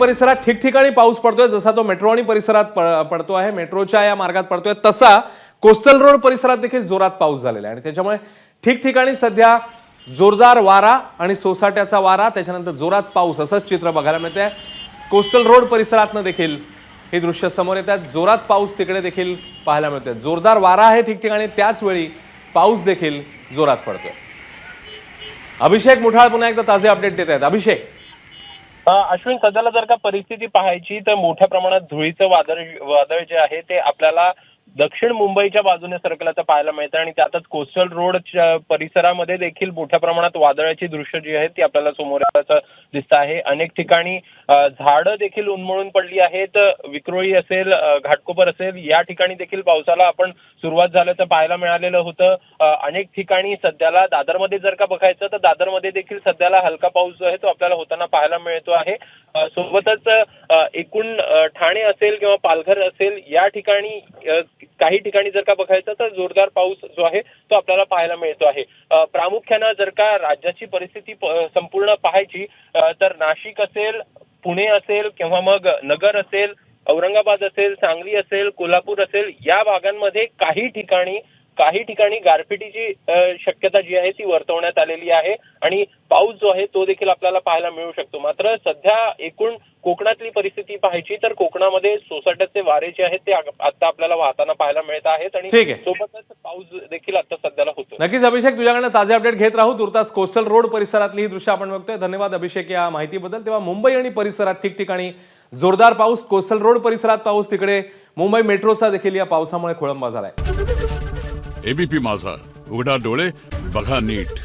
परिसरात ठिकठिकाणी पाऊस पडतोय, जसा तो मेट्रो आणि परिसरात पडतो आहे, मेट्रोच्या या मार्गात पडतोय, तसा कोस्टल रोड परिसरात देखील जोरात पाऊस झालेला आहे आणि त्याच्यामुळे ठिकठिकाणी सध्या जोरदार वारा आणि सोसाट्याचा वारा, त्याच्यानंतर जोरात पाऊस असंच चित्र बघायला मिळतंय। कोस्टल रोड परिसरातनं देखील हे दृश्य समोर येतात। जोरात पाऊस तिकडे देखील पाहायला मिळतोय, जोरदार वारा आहे ठिकठिकाणी, त्याच वेळी पाऊस देखील जोरात पडतोय। अभिषेक मुठाळ पुन्हा एकदा ताजे अपडेट देत आहेत। अभिषेक, अश्विन, सध्याला जर का परिस्थिती पाहायची तर मोठ्या प्रमाणात धुळीचं वादळ जे आहे ते आपल्याला दक्षिण मुंबईच्या बाजूने सरकल्याचं पाहायला मिळतं आणि त्यातच कोस्टल रोड परिसरामध्ये देखील मोठ्या प्रमाणात वादळाची दृश्य जी आहेत ती आपल्याला समोर येताचं दिसत आहे। अनेक ठिकाणी झाडं देखील उन्मळून पडली आहेत, विक्रोळी असेल, घाटकोपर असेल, या ठिकाणी देखील पावसाला आपण सुरुवात झाल्याचं पाहायला मिळालेलं होतं। अनेक ठिकाणी सध्याला दादरमध्ये जर का बघायचं तर दादरमध्ये देखील सध्याला हलका पाऊस जो आहे तो आपल्याला होताना पाहायला मिळतो आहे। सोबतच एकूण ठाणे असेल किंवा पालघर असेल या ठिकाणी काही ठिकाणी जर का बघायचं तर जोरदार पाऊस जो आहे तो आपल्याला पाहायला मिळतो आहे। प्रामुख्यानं जर का राज्याची परिस्थिती संपूर्ण पाहायची तर नाशिक असेल, पुणे असेल किंवा मग नगर असेल, औरंगाबाद असेल, सांगली असेल, कोल्हापूर असेल, या भागांमध्ये काही ठिकाणी गारपिटीची शक्यता जी आहे ती वर्तवण्यात आलेली आहे आणि पाऊस जो आहे तो देखील आपल्याला पाहायला मिळू शकतो। मात्र सध्या एकूण कोकणातली परिस्थिती पाहायची तर कोकणामध्ये सोसाट्याचे वारे जे आहेत ते आता आपल्याला वाहताना पाहायला मिळत आहेत आणि सोबतच पाऊस देखील आता सध्याला होतो। नक्कीच अभिषेक, तुझ्याकडनं ताजे अपडेट घेत राहू। तुर्तास कोस्टल रोड परिसरातली ही दृश्य आपण बघतोय। धन्यवाद अभिषेक या माहितीबद्दल। तेव्हा मुंबई आणि परिसरात ठिकठिकाणी जोरदार पाऊस, कोस्टल रोड परिसरात पाऊस, तिकडे मुंबई मेट्रोचा देखील या पावसामुळे खोळंबा झालाय। एबीपी माझा, उघडा डोळे बघा नीट।